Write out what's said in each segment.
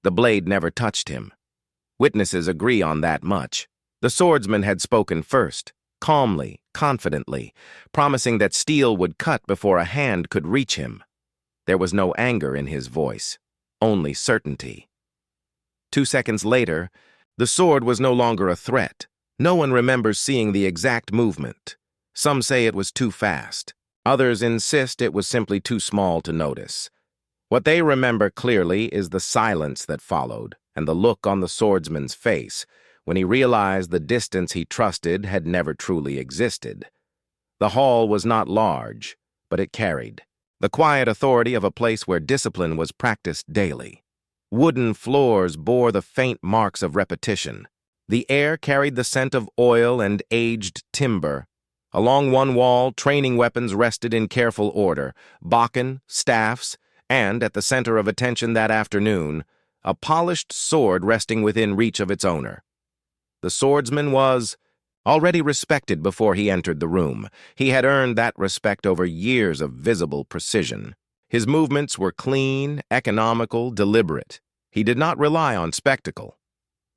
The blade never touched him. Witnesses agree on that much. The swordsman had spoken first, calmly, confidently, promising that steel would cut before a hand could reach him. There was no anger in his voice, only certainty. 2 seconds later, the sword was no longer a threat. No one remembers seeing the exact movement. Some say it was too fast. Others insist it was simply too small to notice. What they remember clearly is the silence that followed and the look on the swordsman's face when he realized the distance he trusted had never truly existed. The hall was not large, but it carried the quiet authority of a place where discipline was practiced daily. Wooden floors bore the faint marks of repetition. The air carried the scent of oil and aged timber. Along one wall, training weapons rested in careful order, bakken, staffs, and, at the center of attention that afternoon, a polished sword resting within reach of its owner. The swordsman was already respected before he entered the room. He had earned that respect over years of visible precision. His movements were clean, economical, deliberate. He did not rely on spectacle.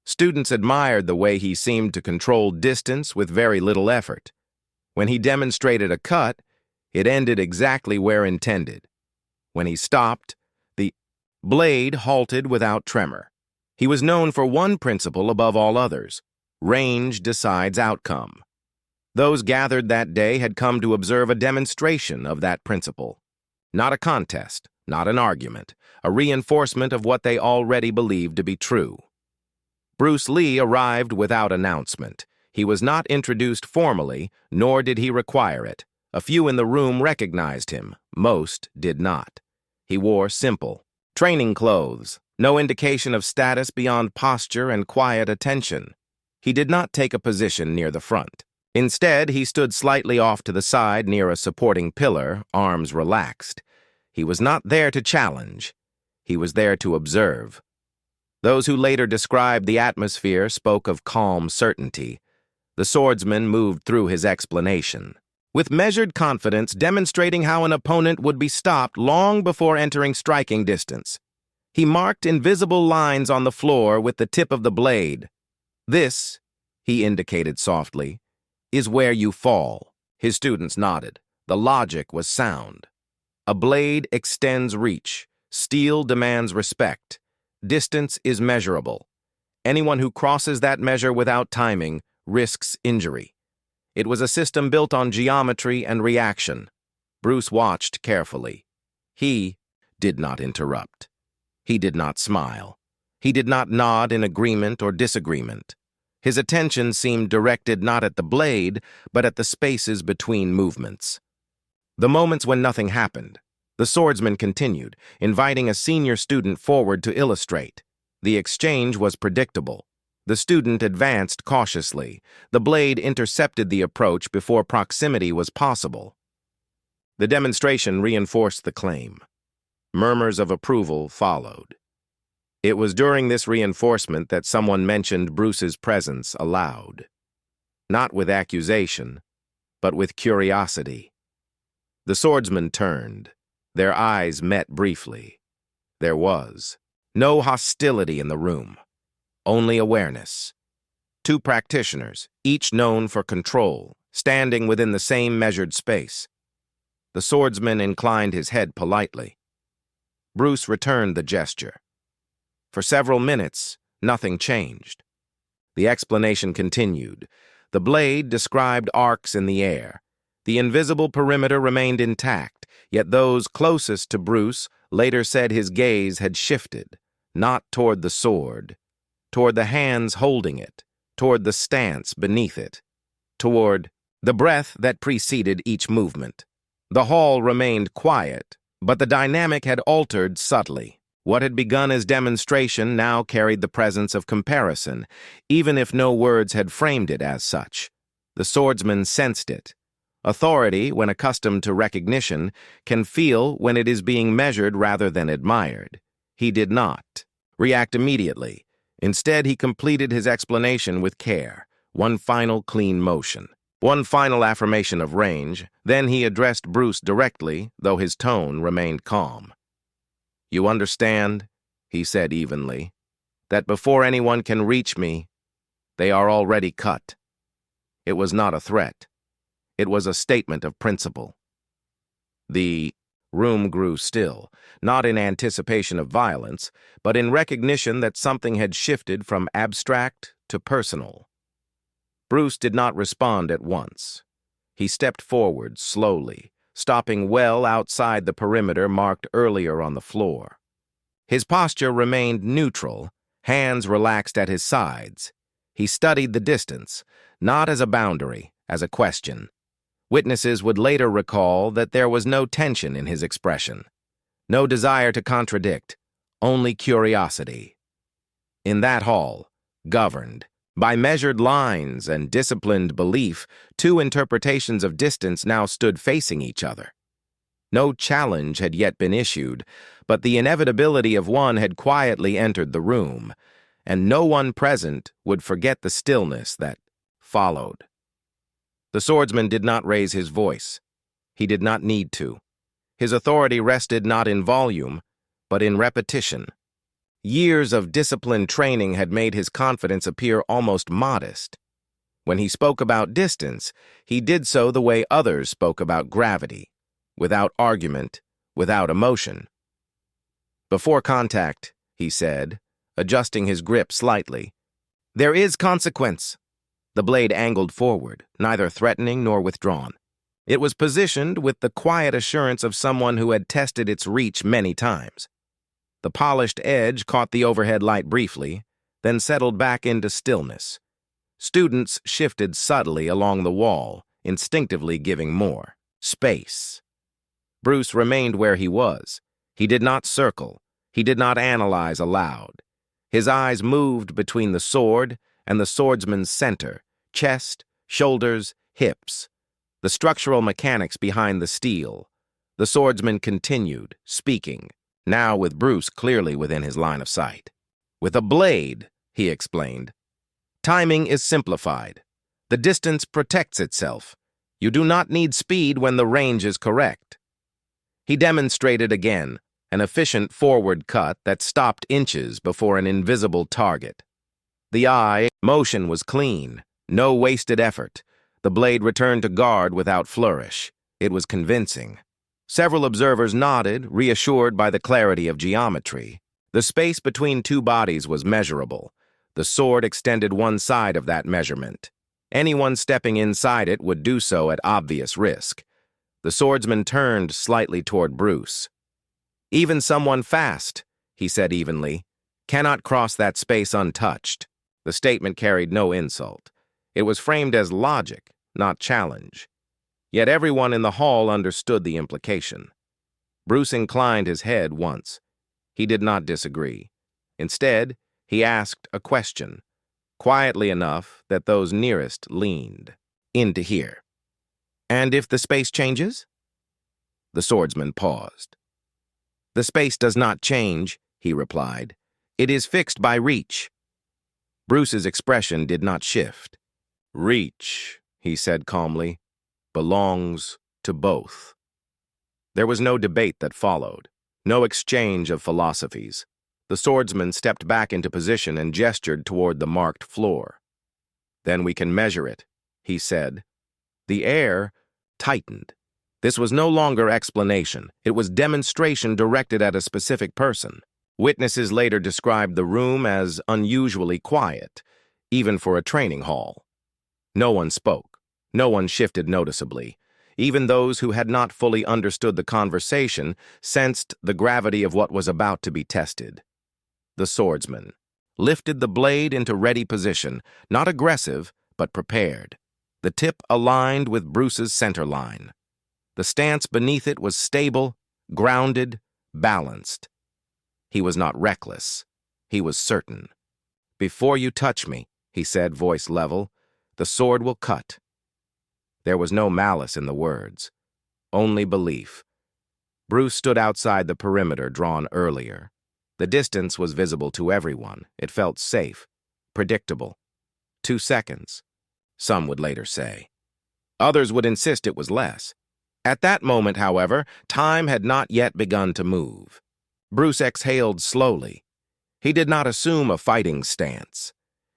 Students admired the way he seemed to control distance with very little effort. When he demonstrated a cut, it ended exactly where intended. When he stopped, the blade halted without tremor. He was known for one principle above all others: range decides outcome. Those gathered that day had come to observe a demonstration of that principle. Not a contest, not an argument, a reinforcement of what they already believed to be true. Bruce Lee arrived without announcement. He was not introduced formally, nor did he require it. A few in the room recognized him, most did not. He wore simple, training clothes, no indication of status beyond posture and quiet attention. He did not take a position near the front. Instead, he stood slightly off to the side near a supporting pillar, arms relaxed. He was not there to challenge. He was there to observe. Those who later described the atmosphere spoke of calm certainty. The swordsman moved through his explanation, with measured confidence, demonstrating how an opponent would be stopped long before entering striking distance. He marked invisible lines on the floor with the tip of the blade. "This," he indicated softly, "is where you fall." His students nodded. The logic was sound. A blade extends reach. Steel demands respect. Distance is measurable. Anyone who crosses that measure without timing risks injury. It was a system built on geometry and reaction. Bruce watched carefully. He did not interrupt. He did not smile. He did not nod in agreement or disagreement. His attention seemed directed not at the blade, but at the spaces between movements. The moments when nothing happened. The swordsman continued, inviting a senior student forward to illustrate. The exchange was predictable. The student advanced cautiously. The blade intercepted the approach before proximity was possible. The demonstration reinforced the claim. Murmurs of approval followed. It was during this reinforcement that someone mentioned Bruce's presence aloud. Not with accusation, but with curiosity. The swordsman turned. Their eyes met briefly. There was no hostility in the room, only awareness. Two practitioners, each known for control, standing within the same measured space. The swordsman inclined his head politely. Bruce returned the gesture. For several minutes, nothing changed. The explanation continued. The blade described arcs in the air. The invisible perimeter remained intact, yet those closest to Bruce later said his gaze had shifted, not toward the sword, toward the hands holding it, toward the stance beneath it, toward the breath that preceded each movement. The hall remained quiet, but the dynamic had altered subtly. What had begun as demonstration now carried the presence of comparison, even if no words had framed it as such. The swordsman sensed it. Authority, when accustomed to recognition, can feel when it is being measured rather than admired. He did not react immediately. Instead, he completed his explanation with care, one final clean motion, one final affirmation of range. Then he addressed Bruce directly, though his tone remained calm. "You understand?" he said evenly. that before anyone can reach me, they are already cut. It was not a threat. It was a statement of principle. The room grew still, not in anticipation of violence, but in recognition that something had shifted from abstract to personal. Bruce did not respond at once. He stepped forward slowly, stopping well outside the perimeter marked earlier on the floor. His posture remained neutral, hands relaxed at his sides. He studied the distance, not as a boundary, as a question. Witnesses would later recall that there was no tension in his expression, no desire to contradict, only curiosity. In that hall, governed by measured lines and disciplined belief, two interpretations of distance now stood facing each other. No challenge had yet been issued, but the inevitability of one had quietly entered the room, and no one present would forget the stillness that followed. The swordsman did not raise his voice. He did not need to. His authority rested not in volume, but in repetition. Years of disciplined training had made his confidence appear almost modest. When he spoke about distance, he did so the way others spoke about gravity, without argument, without emotion. Before contact, he said, adjusting his grip slightly, there is consequence. The blade angled forward, neither threatening nor withdrawn. It was positioned with the quiet assurance of someone who had tested its reach many times. The polished edge caught the overhead light briefly, then settled back into stillness. Students shifted subtly along the wall, instinctively giving more space. Bruce remained where he was. He did not circle. He did not analyze aloud. His eyes moved between the sword and the swordsman's center, chest, shoulders, hips, the structural mechanics behind the steel. The swordsman continued, speaking, now with Bruce clearly within his line of sight. With a blade, he explained, timing is simplified. The distance protects itself. You do not need speed when the range is correct. He demonstrated again, an efficient forward cut that stopped inches before an invisible target. The eye motion was clean, no wasted effort. The blade returned to guard without flourish. It was convincing. Several observers nodded, reassured by the clarity of geometry. The space between two bodies was measurable. The sword extended one side of that measurement. Anyone stepping inside it would do so at obvious risk. The swordsman turned slightly toward Bruce. Even someone fast, he said evenly, cannot cross that space untouched. The statement carried no insult. It was framed as logic, not challenge. Yet everyone in the hall understood the implication. Bruce inclined his head once. He did not disagree. Instead, he asked a question, quietly enough that those nearest leaned in to hear. And if the space changes? The swordsman paused. The space does not change, he replied. It is fixed by reach. Bruce's expression did not shift. Reach, he said calmly, belongs to both. There was no debate that followed, no exchange of philosophies. The swordsman stepped back into position and gestured toward the marked floor. Then we can measure it, he said. The air tightened. This was no longer explanation. It was demonstration directed at a specific person. Witnesses later described the room as unusually quiet, even for a training hall. No one spoke. No one shifted noticeably. Even those who had not fully understood the conversation sensed the gravity of what was about to be tested. The swordsman lifted the blade into ready position, not aggressive, but prepared. The tip aligned with Bruce's center line. The stance beneath it was stable, grounded, balanced. He was not reckless. He was certain. Before you touch me, he said, voice level, the sword will cut. There was no malice in the words, only belief. Bruce stood outside the perimeter drawn earlier. The distance was visible to everyone. It felt safe, predictable. 2 seconds, some would later say. Others would insist it was less. At that moment, however, time had not yet begun to move. Bruce exhaled slowly. He did not assume a fighting stance.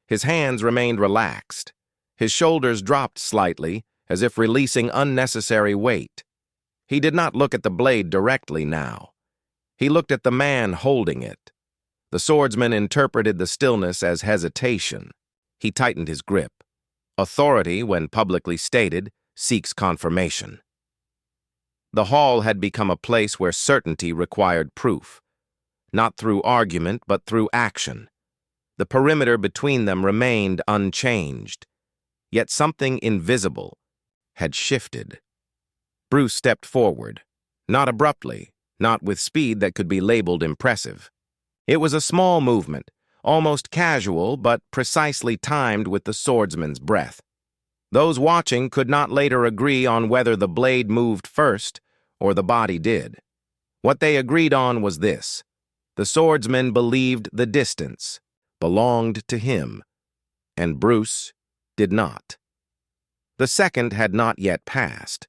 His hands remained relaxed. His shoulders dropped slightly, as if releasing unnecessary weight. He did not look at the blade directly now. He looked at the man holding it. The swordsman interpreted the stillness as hesitation. He tightened his grip. Authority, when publicly stated, seeks confirmation. The hall had become a place where certainty required proof, not through argument but through action. The perimeter between them remained unchanged, yet something invisible had shifted. Bruce stepped forward, not abruptly, not with speed that could be labeled impressive. It was a small movement, almost casual but precisely timed with the swordsman's breath. Those watching could not later agree on whether the blade moved first or the body did. What they agreed on was this: the swordsman believed the distance belonged to him, and Bruce did not. The second had not yet passed,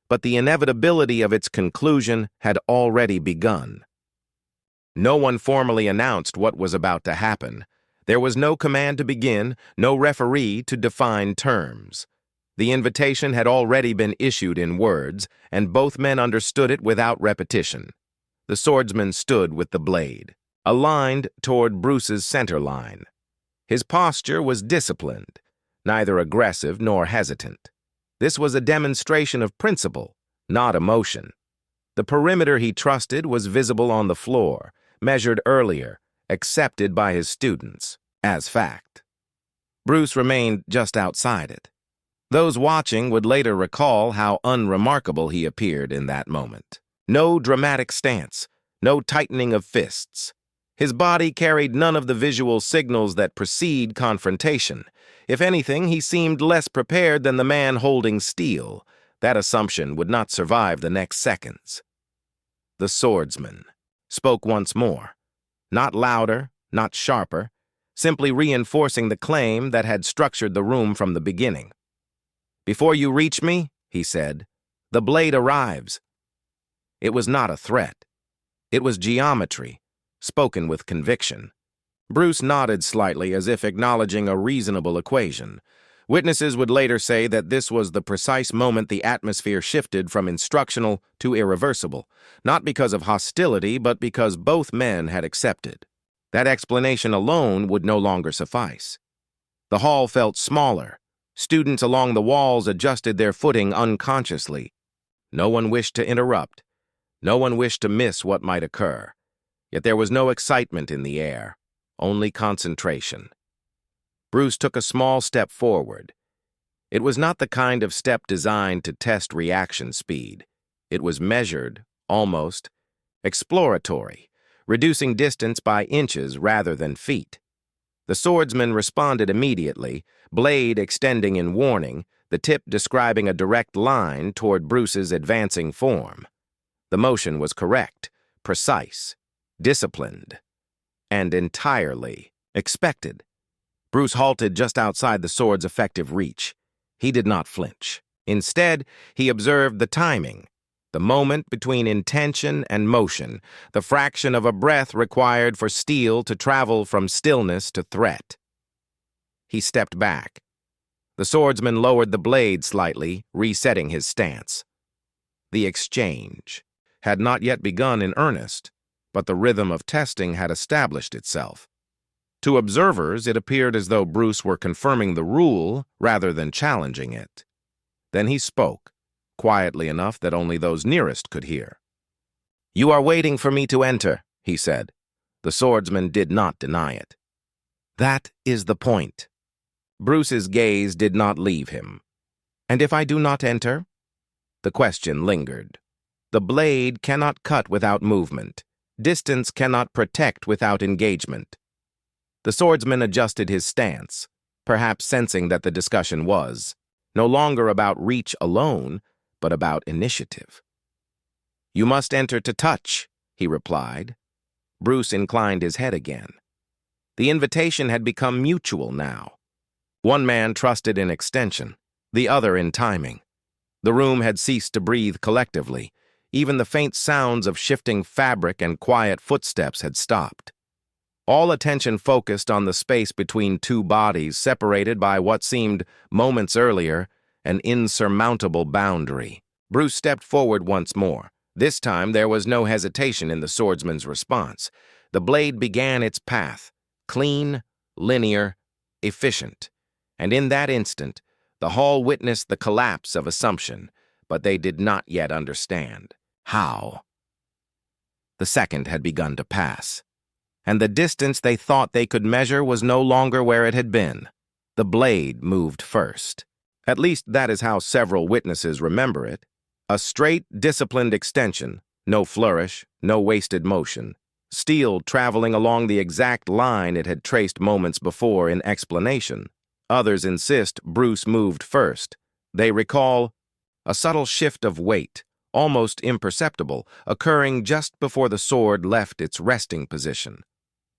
but the inevitability of its conclusion had already begun. No one formally announced what was about to happen. There was no command to begin, no referee to define terms. The invitation had already been issued in words, and both men understood it without repetition. The swordsman stood with the blade, aligned toward Bruce's center line. His posture was disciplined, neither aggressive nor hesitant. This was a demonstration of principle, not emotion. The perimeter he trusted was visible on the floor, measured earlier, accepted by his students as fact. Bruce remained just outside it. Those watching would later recall how unremarkable he appeared in that moment. No dramatic stance, no tightening of fists. His body carried none of the visual signals that precede confrontation. If anything, he seemed less prepared than the man holding steel. That assumption would not survive the next seconds. The swordsman spoke once more, not louder, not sharper, simply reinforcing the claim that had structured the room from the beginning. "Before you reach me," he said, "the blade arrives." It was not a threat. It was geometry, spoken with conviction. Bruce nodded slightly as if acknowledging a reasonable equation. Witnesses would later say that this was the precise moment the atmosphere shifted from instructional to irreversible, not because of hostility, but because both men had accepted. That explanation alone would no longer suffice. The hall felt smaller. Students along the walls adjusted their footing unconsciously. No one wished to interrupt. No one wished to miss what might occur. Yet there was no excitement in the air, only concentration. Bruce took a small step forward. It was not the kind of step designed to test reaction speed. It was measured, almost, exploratory, reducing distance by inches rather than feet. The swordsman responded immediately, blade extending in warning, the tip describing a direct line toward Bruce's advancing form. The motion was correct, precise, disciplined, and entirely expected. Bruce halted just outside the sword's effective reach. He did not flinch. Instead, he observed the timing, the moment between intention and motion, the fraction of a breath required for steel to travel from stillness to threat. He stepped back. The swordsman lowered the blade slightly, resetting his stance. The exchange had not yet begun in earnest, but the rhythm of testing had established itself. To observers, it appeared as though Bruce were confirming the rule rather than challenging it. Then he spoke, quietly enough that only those nearest could hear. "You are waiting for me to enter," he said. The swordsman did not deny it. "That is the point." Bruce's gaze did not leave him. "And if I do not enter?" The question lingered. The blade cannot cut without movement. Distance cannot protect without engagement. The swordsman adjusted his stance, perhaps sensing that the discussion was no longer about reach alone, but about initiative. "You must enter to touch," he replied. Bruce inclined his head again. The invitation had become mutual now. One man trusted in extension, the other in timing. The room had ceased to breathe collectively. Even the faint sounds of shifting fabric and quiet footsteps had stopped. All attention focused on the space between two bodies separated by what seemed, moments earlier, an insurmountable boundary. Bruce stepped forward once more. This time there was no hesitation in the swordsman's response. The blade began its path, clean, linear, efficient. And in that instant, the hall witnessed the collapse of assumption, but they did not yet understand. How? The second had begun to pass, and the distance they thought they could measure was no longer where it had been. The blade moved first. At least that is how several witnesses remember it. A straight, disciplined extension, no flourish, no wasted motion. Steel traveling along the exact line it had traced moments before in explanation. Others insist Bruce moved first. They recall a subtle shift of weight, almost imperceptible, occurring just before the sword left its resting position.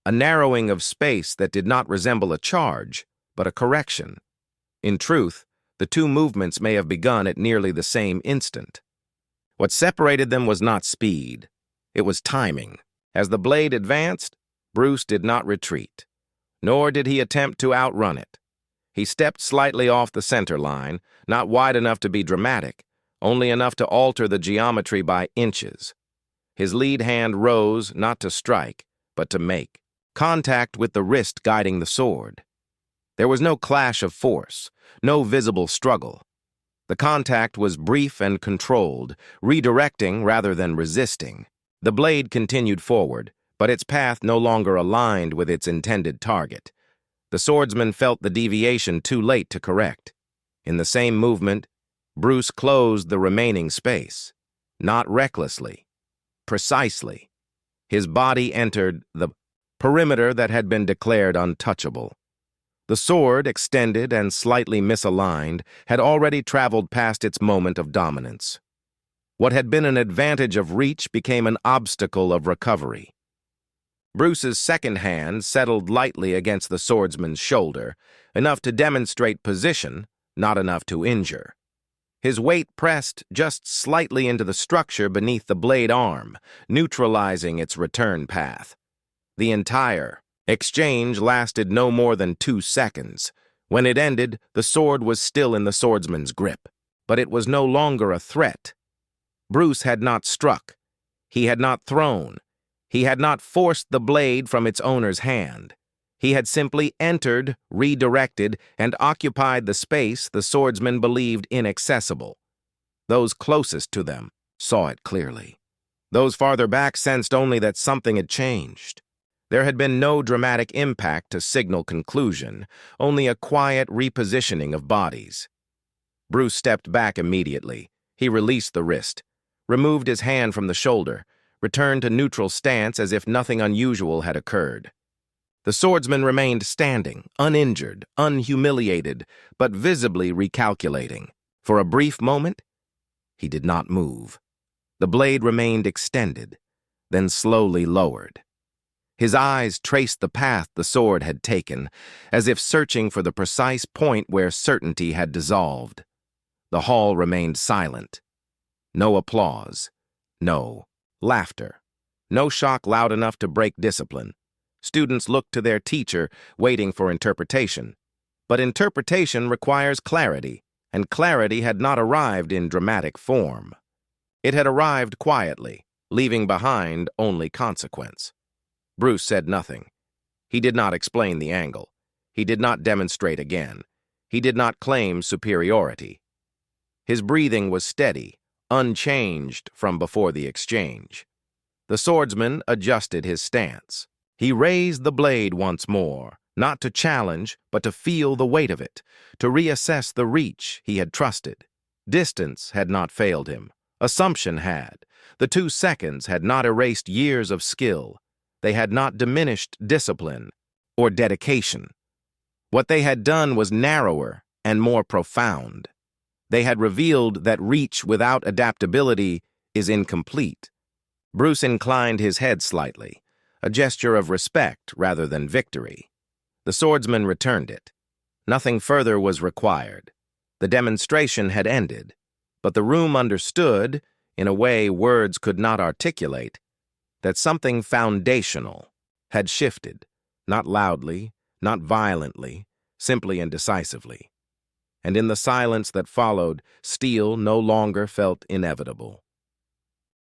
A narrowing of space that did not resemble a charge, but a correction. In truth, the two movements may have begun at nearly the same instant. What separated them was not speed. It was timing. As the blade advanced, Bruce did not retreat, nor did he attempt to outrun it. He stepped slightly off the center line, not wide enough to be dramatic, only enough to alter the geometry by inches. His lead hand rose not to strike, but to make contact with the wrist guiding the sword. There was no clash of force, no visible struggle. The contact was brief and controlled, redirecting rather than resisting. The blade continued forward, but its path no longer aligned with its intended target. The swordsman felt the deviation too late to correct. In the same movement, Bruce closed the remaining space, not recklessly, precisely. His body entered the perimeter that had been declared untouchable. The sword, extended and slightly misaligned, had already traveled past its moment of dominance. What had been an advantage of reach became an obstacle of recovery. Bruce's second hand settled lightly against the swordsman's shoulder, enough to demonstrate position, not enough to injure. His weight pressed just slightly into the structure beneath the blade arm, neutralizing its return path. The entire exchange lasted no more than 2 seconds. When it ended, the sword was still in the swordsman's grip, but it was no longer a threat. Bruce had not struck. He had not thrown. He had not forced the blade from its owner's hand. He had simply entered, redirected, and occupied the space the swordsman believed inaccessible. Those closest to them saw it clearly. Those farther back sensed only that something had changed. There had been no dramatic impact to signal conclusion, only a quiet repositioning of bodies. Bruce stepped back immediately. He released the wrist, removed his hand from the shoulder, returned to neutral stance as if nothing unusual had occurred. The swordsman remained standing, uninjured, unhumiliated, but visibly recalculating. For a brief moment, he did not move. The blade remained extended, then slowly lowered. His eyes traced the path the sword had taken, as if searching for the precise point where certainty had dissolved. The hall remained silent. No applause. No laughter. No shock loud enough to break discipline. Students looked to their teacher, waiting for interpretation. But interpretation requires clarity, and clarity had not arrived in dramatic form. It had arrived quietly, leaving behind only consequence. Bruce said nothing. He did not explain the angle. He did not demonstrate again. He did not claim superiority. His breathing was steady, unchanged from before the exchange. The swordsman adjusted his stance. He raised the blade once more, not to challenge, but to feel the weight of it, to reassess the reach he had trusted. Distance had not failed him. Assumption had. The 2 seconds had not erased years of skill. They had not diminished discipline or dedication. What they had done was narrower and more profound. They had revealed that reach without adaptability is incomplete. Bruce inclined his head slightly, a gesture of respect rather than victory. The swordsman returned it. Nothing further was required. The demonstration had ended, but the room understood, in a way words could not articulate, that something foundational had shifted. not loudly, not violently, simply and decisively. And in the silence that followed, steel no longer felt inevitable.